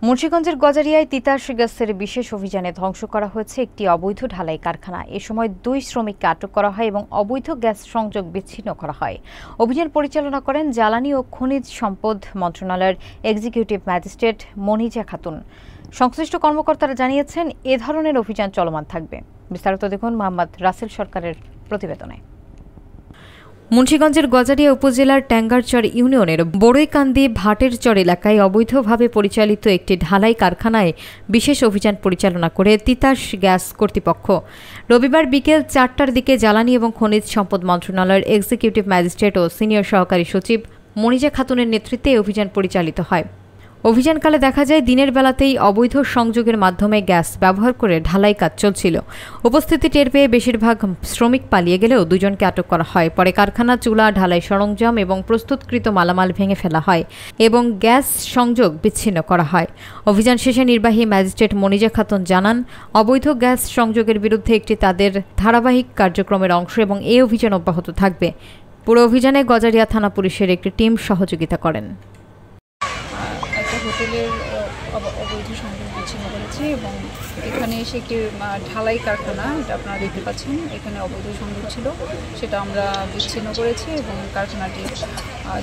মুন্সিগঞ্জের গজারিয়ায় তিতাস গ্যাসের বিশেষ অভিযানে ধ্বংস করা হয়েছে একটি অবৈধ ঢালাই কারখানা। এ সময় 2 শ্রমিককে আটক করা হয় এবং অবৈধ গ্যাস সংযোগ বিচ্ছিন্ন করা হয়। অভিযান পরিচালনা করেন জ্বালানি ও খনিজ সম্পদ মন্ত্রণালয়ের এক্সিকিউটিভ ম্যাজিস্ট্রেট মনিজা খাতুন। সংশ্লিষ্ট কর্মকর্তারা জানিয়েছেন, এ ধরনের অভিযান চলমান থাকবে। বিস্তারিত দেখুন মোহাম্মদ রাসেল সরকারের প্রতিবেদনে। মুন্সিগঞ্জের গজারিয়া উপজেলার ট্যাঙ্গারচর ইউনিয়নের বড়ইকান্দি ভাটেরচর এলাকায় অবৈধভাবে পরিচালিত একটি ঢালাই কারখানায় বিশেষ অভিযান পরিচালনা করে তিতাস গ্যাস কর্তৃপক্ষ। রবিবার বিকেল 4টার দিকে জ্বালানি এবং খনিজ সম্পদ মন্ত্রণালয়ের এক্সিকিউটিভ ম্যাজিস্ট্রেট ও সিনিয়র সহকারী সচিব মনিজা খাতুনের নেতৃত্বে অভিযান পরিচালিত হয়। অভিযানকালে দেখা যায়, দিনের বেলাতেই অবৈধ সংযোগের মাধ্যমে গ্যাস ব্যবহার করে ঢালাই কাজ চলছিল। উপস্থিতি টের পেয়ে বেশিরভাগ শ্রমিক পালিয়ে গেলেও 2 জনকে আটক করা হয়। পরে কারখানা, চুলা, ঢালাই সরঞ্জাম এবং প্রস্তুতকৃত মালামাল ভেঙে ফেলা হয় এবং গ্যাস সংযোগ বিচ্ছিন্ন করা হয়। অভিযান শেষে নির্বাহী ম্যাজিস্ট্রেট মনিজা খাতুন জানান, অবৈধ গ্যাস সংযোগের বিরুদ্ধে একটি তাদের ধারাবাহিক কার্যক্রমের অংশ এবং এই অভিযান অব্যাহত থাকবে। পুরো অভিযানে গজারিয়া থানা পুলিশের একটি টিম সহযোগিতা করেন। হোটেলের অবৈধ সংযোগ বিচ্ছিন্ন করেছি এবং এখানে এসে একটি ঢালাই কারখানা, এটা আপনারা দেখতে পাচ্ছেন, এখানে অবৈধ সংযোগ ছিল, সেটা আমরা বিচ্ছিন্ন করেছি এবং কারখানাটির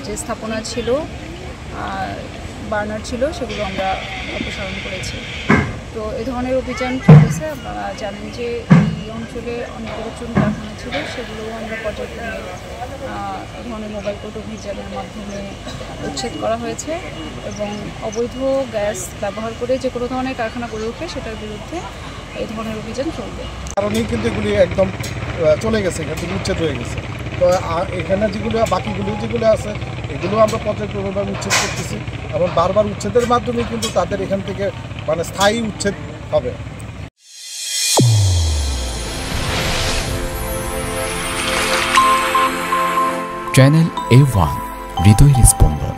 যে স্থাপনা ছিল, বার্নার ছিল, সেগুলো আমরা অপসারণ করেছি। তো এ ধরনের অভিযান চলতেছে। আপনারা জানেন যে এই অঞ্চলে অনেক চুন কারখানা ছিল, সেগুলোও আমরা পর্যায়ক্রমে এ ধরনের মোবাইল কোর্ট অভিযানের মাধ্যমে উচ্ছেদ করা হয়েছে এবং অবৈধ গ্যাস ব্যবহার করে যে কোনো ধরনের কারখানা গড়ে উঠবে সেটার বিরুদ্ধে এই ধরনের অভিযান চলবে। কারণেই কিন্তু এগুলি একদম চলে গেছে, এখান থেকে উচ্ছেদ হয়ে গেছে। তো এখানে যেগুলো বাকিগুলো যেগুলো আছে, এগুলো আমরা পর্যায়ক্রমভাবে উচ্ছেদ করতেছি এবং বারবার উচ্ছেদের মাধ্যমে কিন্তু তাদের এখান থেকে স্থায়ী উচ্ছেদ হবে। চ্যানেল A1 হৃদয়ের স্পন্দন।